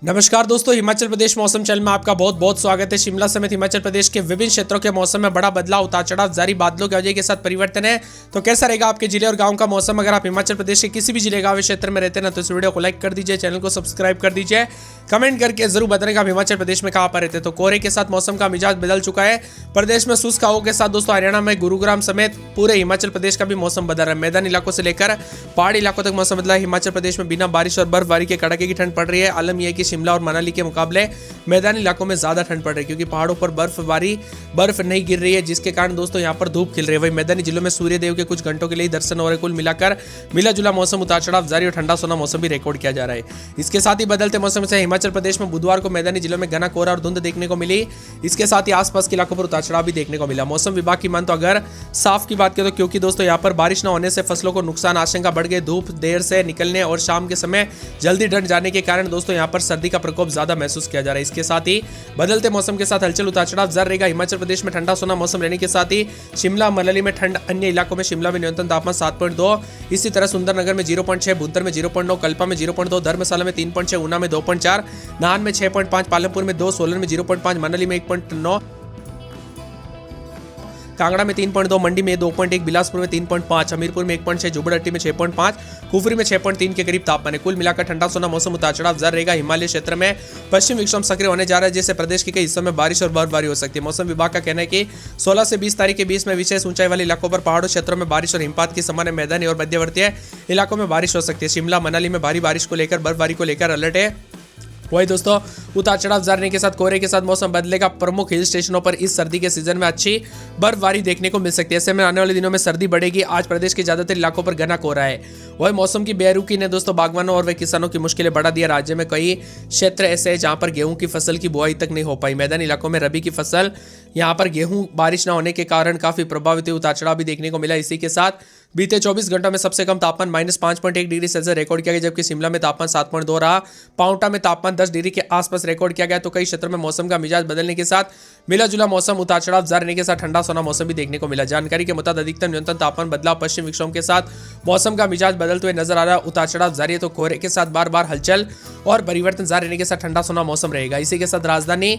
नमस्कार दोस्तों, हिमाचल प्रदेश मौसम चैनल में आपका बहुत बहुत स्वागत है। शिमला समेत हिमाचल प्रदेश के विभिन्न क्षेत्रों के मौसम में बड़ा बदलाव, उतार चढ़ाव जारी, बादलों की वजह के साथ परिवर्तन है। तो कैसा रहेगा आपके जिले और गांव का मौसम? अगर आप हिमाचल प्रदेश के किसी भी जिले गांव क्षेत्र में रहते हैं ना, तो इस वीडियो को लाइक कर दीजिए, चैनल को सब्सक्राइब कर दीजिए, कमेंट करके जरूर बताएगा आप हिमाचल प्रदेश में कहाँ पर रहते हैं। तो कोहरे के साथ मौसम का मिजाज बदल चुका है। प्रदेश में शुष्क हवाओं के साथ दोस्तों हरियाणा में गुरुग्राम समेत पूरे हिमाचल प्रदेश का भी मौसम बदल रहा है। मैदानी इलाकों से लेकर पहाड़ी इलाकों तक मौसम बदला है। हिमाचल प्रदेश में बिना बारिश और बर्फबारी के कड़ाके की ठंड पड़ रही है। आलम यह है कि शिमला और मनाली के मुकाबले मैदानी इलाकों में ज्यादा ठंड पड़ रही है, क्योंकि पहाड़ों पर बर्फ नहीं गिर रही है, जिसके कारण दोस्तों यहाँ पर धूप खिल रही है। वही मैदानी जिलों में सूर्य देव के कुछ घंटों के लिए दर्शन हो रहे। कुल मिलाकर मिला जुला मौसम, उतार चढ़ाव जारी और ठंडा सोना मौसम भी रिकॉर्ड किया जा रहा है। इसके साथ ही बदलते मौसम से हिमाचल प्रदेश में बुधवार को मैदानी जिलों में घना कोहरा और धुंध देखने को मिली। इसके साथ ही आसपास के इलाकों पर उतार चढ़ाव भी देखने को मिला। मौसम विभाग की मान तो अगर साफ की बात करें तो क्योंकि दोस्तों यहाँ पर बारिश न होने से फसलों को नुकसान, आशंका बढ़ गई। धूप देर से निकलने और शाम के समय जल्दी ढल जाने के कारण दोस्तों यहाँ पर सर्दी का प्रकोप ज्यादा महसूस किया जा रहा है। इसके साथ ही बदलते मौसम के साथ हलचल, उतार चढ़ाव जारी रहेगा। हिमाचल प्रदेश में ठंडा सोना मौसम रहने के साथ ही शिमला मनाली में ठंड, अन्य इलाकों में शिमला में न्यूनतम तापमान 7.2, इसी तरह सुंदरनगर में 0.6, भुंतर में 0.9, कल्पा में 0.2, धर्मशाला में 3.6, ऊना में 2.4, नाहन में 6.5, पालमपुर में 2, सोलन में 0.5, मनाली में 1.9, कांगड़ा में 3.2, मंडी में 2.1, बिलासपुर में 3.5, हमीरपुर में 1.6, जुब्बड़हट्टी में 6.5, कुफरी में 6.3 के करीब तापमान है। कुल मिलाकर ठंडा सोना मौसम, उतार चढ़ाव जारी रहेगा। हिमालय क्षेत्र में पश्चिम विक्षोभ सक्रिय होने जा रहा है, जिससे प्रदेश के कई हिस्सों में बारिश और बर्फबारी हो सकती है। मौसम विभाग का कहना है कि 16 से 20 तारीख के बीच में विशेष ऊंचाई वाले इलाकों पर पहाड़ों क्षेत्रों में बारिश और हिमपात की संभावना, मैदानी और मध्यवर्तीय इलाकों में बारिश हो सकती है। शिमला मनाली में भारी बारिश को लेकर, बर्फबारी को लेकर अलर्ट है। वही दोस्तों उतार चढ़ाव जारी के साथ कोहरे के साथ मौसम बदलेगा। प्रमुख हिल स्टेशनों पर इस सर्दी के सीजन में अच्छी बर्फबारी देखने को मिल सकती है। ऐसे में आने वाले दिनों में सर्दी बढ़ेगी। आज प्रदेश के ज्यादातर इलाकों पर घना कोहरा है। वही मौसम की बेरुखी ने दोस्तों बागवानों और वे किसानों की मुश्किलें बढ़ा दिया। राज्य में कई क्षेत्र ऐसे हैं जहां पर गेहूं की फसल की बुआई तक नहीं हो पाई। मैदानी इलाकों में रबी की फसल, यहाँ पर गेहूं बारिश न होने के कारण काफी प्रभावित हुई। उतार चढ़ाव भी देखने को मिला। इसी के साथ बीते 24 घंटों में सबसे कम तापमान -5.1 डिग्री सेल्सियस रिकॉर्ड किया गया, जबकि शिमला में तापमान 7.2 रहा। पांवटा में तापमान 10 डिग्री के आसपास रिकॉर्ड किया गया। तो कई क्षेत्रों में मौसम का मिजाज बदलने के साथ मिला जुला मौसम, उतार चढ़ाव जारी रहने के साथ ठंडा सोना मौसम भी देखने को मिला। जानकारी के मुताबिक अधिकतम न्यूनतम तापमान बदलाव, पश्चिम विक्षोभ के साथ मौसम का मिजाज बदलते हुए नजर आ रहा है। उतार चढ़ाव जारी है, तो कोहरे के साथ बार बार हलचल और परिवर्तन जारी रहने के साथ ठंडा सोना मौसम रहेगा। इसी के साथ राजधानी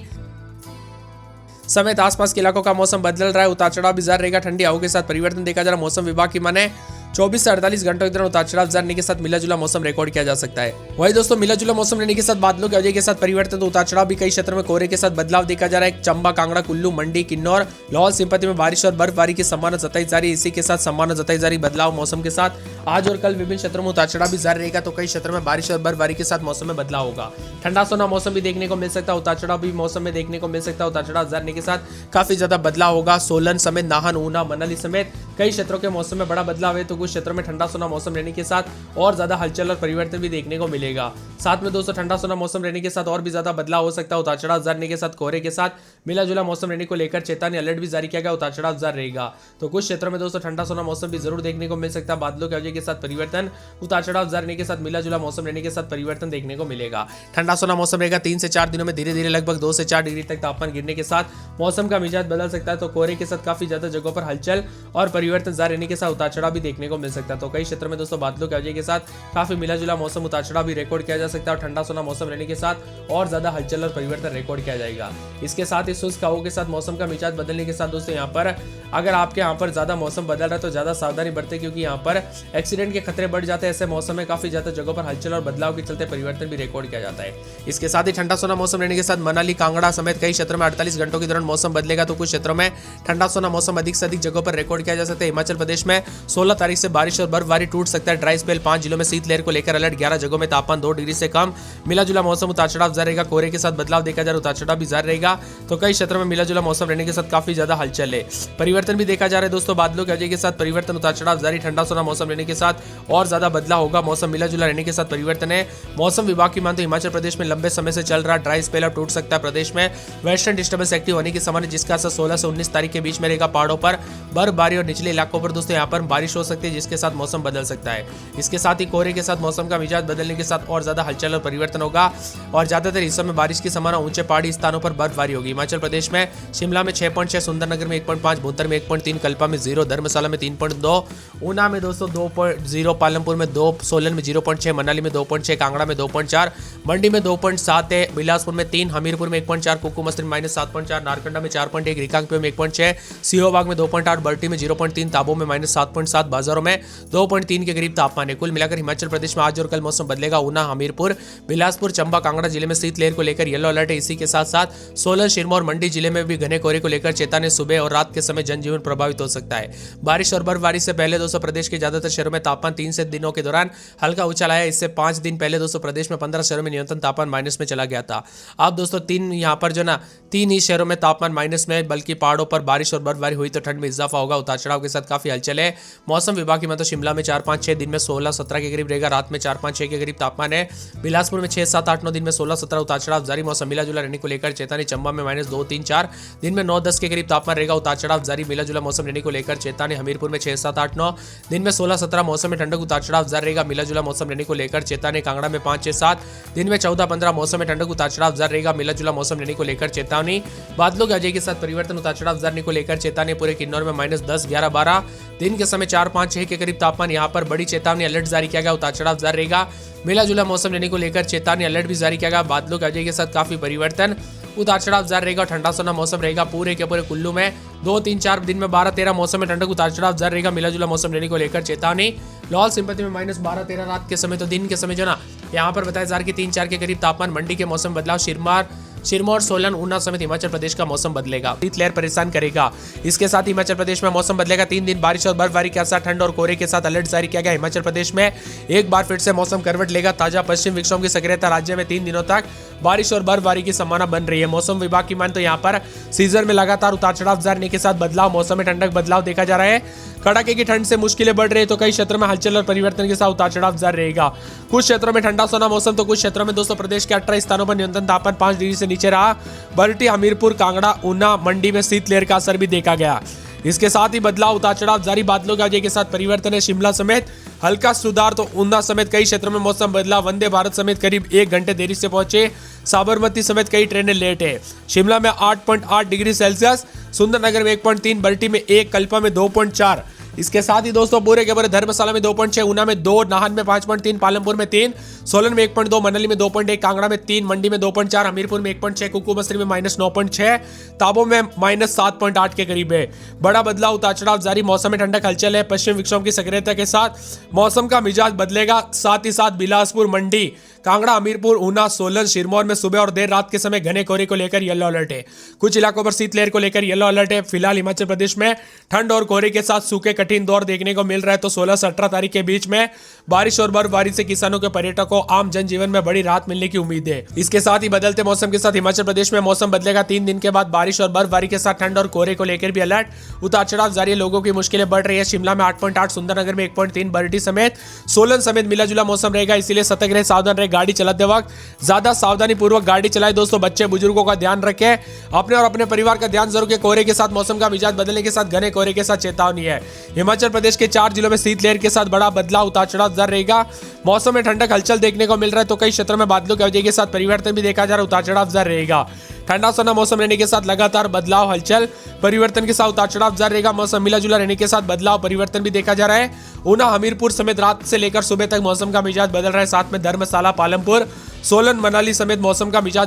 समेत आसपास के इलाकों का मौसम बदल रहा है। उतार चढ़ाव भी जारी रहेगा। ठंडी हवाओं के साथ परिवर्तन देखा जा रहा है। मौसम विभाग की माने 24 से 48 घंटों के दौरान उतार चढ़ाव जारी के साथ मिला जुला मौसम रिकॉर्ड किया जा सकता है। वही दोस्तों मिला जुला मौसम रहने के साथ बादलों की वजह के साथ परिवर्तन, तो उतार चढ़ाव भी कई क्षेत्रों में कोहरे के साथ बदलाव देखा जा रहा है। चंबा, कांगड़ा, कुल्लू, मंडी, किन्नौर, लाहौल स्पीति में बारिश और बर्फबारी की संभावना जताई जा रही है। इसी के साथ संभावना जताई जा रही बदलाव मौसम के साथ आज और कल विभिन्न क्षेत्रों में उतार चढ़ाव भी जारी रहेगा। तो कई क्षेत्रों में बारिश और बर्फबारी के साथ मौसम में बदलाव होगा। ठंडा सोना मौसम भी देखने को मिल सकता है। उतार चढ़ाव भी मौसम में देखने को मिल सकता है। उतार चढ़ाव जारी के साथ काफी ज्यादा बदलाव होगा। सोलन समेत नाहन, ऊना, मनाली समेत कई क्षेत्रों के मौसम में बड़ा बदलाव है। तो कुछ क्षेत्रों में ठंडा सोना मौसम रहने के साथ और ज्यादा हलचल और परिवर्तन भी देखने को मिलेगा। साथ में दोस्तों ठंडा सोना मौसम रहने के साथ और भी ज्यादा बदलाव हो सकता है। उतार चढ़ाव जारी के साथ कोहरे के साथ मिला जुला मौसम रहने को लेकर चेतावनी अलर्ट भी जारी किया गया। उतार चढ़ाव जारी रहेगा। तो कुछ क्षेत्रों में दोस्तों ठंडा सोना मौसम भी जरूर देखने को मिल सकता है। बादलों की वजह के साथ परिवर्तन, उतार चढ़ाव जारी के साथ मिला जुला मौसम रहने के साथ परिवर्तन देखने को मिलेगा। ठंडा सोना मौसम रहेगा। 3 से 4 दिनों में धीरे धीरे लगभग 2 से 4 डिग्री तक तापमान गिरने के साथ मौसम का मिजाज बदल सकता है। तो कोहरे के साथ काफी ज्यादा जगहों पर हलचल और परिवर्तन जारी रहने के साथ उतार चढ़ाव भी देखने को मिल सकता है। तो कई क्षेत्रों में दोस्तों बादलों की वजह के साथ काफी मिला जुला मौसम, उतार चढ़ाव भी रिकॉर्ड किया जा सकता है। और ठंडा सोना मौसम रहने के साथ और ज्यादा हलचल और परिवर्तन रिकॉर्ड किया जाएगा। इसके साथ ही शुष्क हवाओं के साथ मौसम का मिजाज बदलने के साथ दोस्तों यहाँ पर अगर आपके यहाँ पर ज्यादा मौसम बदल रहा है तो ज्यादा सावधानी बरतें, क्योंकि यहाँ पर एक्सीडेंट के खतरे बढ़ जाते हैं। ऐसे मौसम में काफी ज्यादा जगहों पर हलचल और बदलाव के चलते परिवर्तन भी रिकॉर्ड किया जाता है। इसके साथ ही ठंडा सोना मौसम रहने के साथ मनाली, कांगड़ा समेत कई क्षेत्रों में 48 घंटों के दौरान मौसम बदलेगा। तो कुछ क्षेत्रों में ठंडा सोना मौसम अधिक से अधिक जगहों पर रिकॉर्ड किया जा सकता है। हिमाचल प्रदेश में 16 तारीख से बारिश और बर्फबारी टूट सकता है। ड्राई स्पेल, 5 जिलों में शीतलहर को लेकर अलर्ट। 11 जगहों में तापमान 2 डिग्री से कम। मिला जुला मौसम, उतार चढ़ाव जारी रहेगा। कोहरे के साथ बदलाव देखा जा रहा है। उतार चढ़ाव भी जारी रहेगा। तो कई क्षेत्रों में मिला जुला मौसम रहने के साथ काफी ज्यादा हलचल है। परिवर्तन भी देखा जा रहा है दोस्तों बादलों की वजह के साथ परिवर्तन, उतार चढ़ाव जारी। ठंडा सोना मौसम रहने के साथ और ज्यादा बदलाव होगा। मौसम मिला जुला रहने के साथ परिवर्तन है। मौसम विभाग की मानते हिमाचल प्रदेश में लंबे समय से चल रहा ड्राई स्पेल अब टूट सकता है। प्रदेश में वेस्टर्न डिस्टर्बेंस एक्टिव होने की संभावना, जिसका असर 16 से 19 तारीख के बीच में रहेगा। पहाड़ों पर बर्फबारी और निचले निचले इलाकों पर दोस्तों यहाँ पर बारिश हो सकती है, जिसके साथ मौसम बदल सकता है। इसके साथ ही कोहरे के साथ मौसम का मिजाज बदलने के साथ और ज्यादा हलचल और परिवर्तन होगा और ज्यादातर हिस्सों में बारिश की संभावना, ऊंचे पहाड़ी स्थानों पर बर्फबारी होगी। हिमाचल प्रदेश में शिमला में 6.6, सुंदरनगर में 1.5, भुंतर में 1.3, कल्पा में 0, धर्मशाला में 3.2, ऊना में दोस्तों 2.0, पालमपुर में 2, सोलन में 0.6, मनाली में 2.6, कांगड़ा में 2.4, मंडी में 2.7 है, बिलासपुर में 3, हमीरपुर में 1.4, कुकुमस्त्री में -7.4, नारकंडा में 4.1, रिकांगपिओ में 1.6, सिहोबाग में 2.8, बल्टी में 0.3, ताबो में -7.7, बाजारों में 2.3 के करीब तापमान है। कुल मिलाकर हिमाचल प्रदेश में आज और कल मौसम बदलेगा। ऊना, हमीरपुर, बिलासपुर, चंबा, कांगड़ा जिले में शीतलहर को लेकर येलो अलर्ट है। इसी के साथ साथ सोलन, सिरमौर, मंडी जिले में भी घने कोहरे को लेकर चेतावनी, सुबह और रात के समय जनजीवन प्रभावित हो सकता है। बारिश और बर्फबारी से पहले दोस्तों प्रदेश के ज्यादातर शहरों में तापमान 3 से दिनों के दौरान हल्का उछाल आया। इससे 5 दिन पहले दोस्तों प्रदेश में 15 शहरों में न्यूनतम तापमान माइनस में चला गया था। अब दोस्तों 3 यहाँ पर जो ना 3 ही शहरों में तापमान माइनस में, बल्कि पहाड़ों पर बारिश और बर्फबारी हुई तो ठंड में इजाफा होगा। उतार चढ़ाव के साथ काफी हलचल है। मौसम विभाग की मतलब शिमला में 4-5-6 दिन में 16-17 के करीब रहेगा, रात में 4-5-6 के करीब तापमान है। बिलासपुर में 6-7-8-9 दिन में 16-17 उतार चढ़ाव जारी। मौसम मिला जुला रहने को लेकर चेतावनी। चंबा में -2-3-4 दिन में 9-10 के करीब तापमान रहेगा, उतार चढ़ाव जारी। मिला जुला मौसम रहने को लेकर चेतावनी। हमीरपुर में 6-7-8-9 दिन में 16-17 मौसम में ठंडक, उतार चढ़ाव जारी रहेगा। मिला जुला मौसम रहने को लेकर चेतावनी। कांगड़ा में 5-6-7 दिन में 14-15 मौसम में ठंडक, उतार चढ़ाव जारी रहेगा। मिला जुला मौसम रहने को लेकर चेतावनी। बादलों के अजय के साथ परिवर्तन, उतार चढ़ाव जारी को लेकर चेतावनी। पूरे किन्नौर में -10-11-12 दिन के समय 4-5-6 के करीब तापमान। यहाँ पर बड़ी चेतावनी, अलर्ट जारी किया गया, उतार चढ़ाव जारी रहेगा। मिला जुला मौसम रहने को लेकर चेतावनी, अलर्ट भी जारी किया गया। बादलों के अजय के साथ काफी परिवर्तन, उतार चढ़ाव जारी रहेगा। ठंडा सोना मौसम रहेगा पूरे के पूरे कुल्लू में 2-3-4 दिन में 12-13 मौसम में ठंडक, उतार चढ़ाव जारी रहेगा। मिला जुला मौसम रहने को लेकर चेतावनी। लाहौल स्पीति में -12-13 रात के समय, तो दिन के समय जो ना यहाँ पर बताया जा रहा है कि 3-4 के करीब तापमान। मंडी के मौसम बदलाव, सिरमौर, सोलन, ऊना समेत हिमाचल प्रदेश का मौसम बदलेगा। शीतलहर परेशान करेगा। इसके साथ हिमाचल प्रदेश में मौसम बदलेगा। 3 दिन बारिश और बर्फबारी के साथ ठंड और कोहरे के साथ अलर्ट जारी किया गया। हिमाचल प्रदेश में एक बार फिर से मौसम करवट लेगा। ताजा पश्चिम विक्षोभ की सक्रियता, राज्य में 3 दिनों तक बारिश और बर्फबारी की संभावना बन रही है। मौसम विभाग की मान तो यहाँ पर सीजन में लगातार उतार चढ़ाव जारी के साथ बदलाव, मौसम में ठंडक बदलाव देखा जा रहा है। कड़ाके की ठंड से मुश्किलें बढ़ रही है, तो कई क्षेत्रों में हलचल और परिवर्तन के साथ उतार चढ़ाव जारी रहेगा। कुछ क्षेत्रों में ठंडा सोना मौसम, तो कुछ क्षेत्रों में दोस्तों प्रदेश के 18 स्थानों पर न्यूनतम तापमान 5 डिग्री से नीचे रहा। बल्टी, हमीरपुर, कांगड़ा, ऊना, मंडी में शीतलहर का असर भी देखा गया। इसके साथ ही बदलाव, उतार चढ़ाव जारी। बादलों के अजय के साथ परिवर्तन है। शिमला समेत हल्का सुधार, तो ऊना समेत कई क्षेत्रों में मौसम बदला। वंदे भारत समेत करीब 1 घंटे देरी से पहुंचे। साबरमती समेत कई ट्रेनें लेट है। शिमला में 8.8 डिग्री सेल्सियस, सुंदरनगर में 1.3, बल्टी में 1, कल्पा में 2.4। इसके साथ ही दोस्तों पूरे के पूरे धर्मशाला में 2.6, ऊना में 2, नाहन में 5.3, पालमपुर में 3, सोलन में 1.2, मनाली में 2.1, कांगड़ा में 3, मंडी में 2.4, हमीरपुर में 1.6, कुकुमस्त्री में -9.6, ताबो में -7.8 के करीब है। बड़ा बदलाव, उतार चढ़ाव जारी। मौसम में ठंडक, हलचल है। पश्चिम विक्षोभ की सक्रियता के साथ मौसम का मिजाज बदलेगा। साथ ही साथ बिलासपुर, मंडी, कांगड़ा, हमीरपुर, ऊना, सोलन, सिरमौर में सुबह और देर रात के समय घने कोहरे को लेकर येलो अलर्ट है। कुछ इलाकों पर शीतलहर को लेकर येलो अलर्ट है। फिलहाल हिमाचल प्रदेश में ठंड और कोहरे के साथ सूखे कठिन दौर देखने को मिल रहा है। तो 16 से 18 तारीख के बीच में बारिश और बर्फबारी से किसानों के, पर्यटकों, आम जनजीवन में बड़ी राहत मिलने की उम्मीद है। इसके साथ ही बदलते मौसम के साथ हिमाचल प्रदेश में मौसम बदलेगा। 3 दिन के बाद बारिश और बर्फबारी के साथ ठंड और कोहरे को लेकर भी अलर्ट, उतार चढ़ाव जारी है। लोगों की मुश्किलें बढ़ रही है। शिमला में 8.8, सुंदरनगर में 1.3, बल्टी समेत सोलन समेत मिला जुला मौसम रहेगा। इसीलिए सतर्क रहे, सावधान रहे। गाड़ी चलाते वक्त ज्यादा सावधानी पूर्वक गाड़ी चलाए। दोस्तों बच्चे बुजुर्गों का ध्यान रखें, अपने और अपने परिवार का ध्यान जरूर। के कोहरे के साथ मौसम का मिजाज बदलने के साथ घने कोहरे के साथ चेतावनी है। हिमाचल प्रदेश के 4 जिलों में शीतलहर के साथ बड़ा बदलाव, उतार चढ़ाव जारी रहेगा। मौसम में ठंडक, हलचल देखने को मिल रहा है। तो कई क्षेत्रों में बादलों की वजह के साथ परिवर्तन भी देखा जा रहा है। उतार चढ़ाव जारी रहेगा। ठंडा सोना मौसम रहने के साथ लगातार बदलाव, हलचल परिवर्तन के साथ उतार चढ़ाव जारी रहेगा। मौसम मिला जुला रहने के साथ बदलाव, परिवर्तन भी देखा जा रहा है। ऊना, हमीरपुर समेत रात से लेकर सुबह तक मौसम का मिजाज बदल रहा है। साथ में धर्मशाला, पालमपुर, सोलन, मनाली समेत मौसम का मिजाज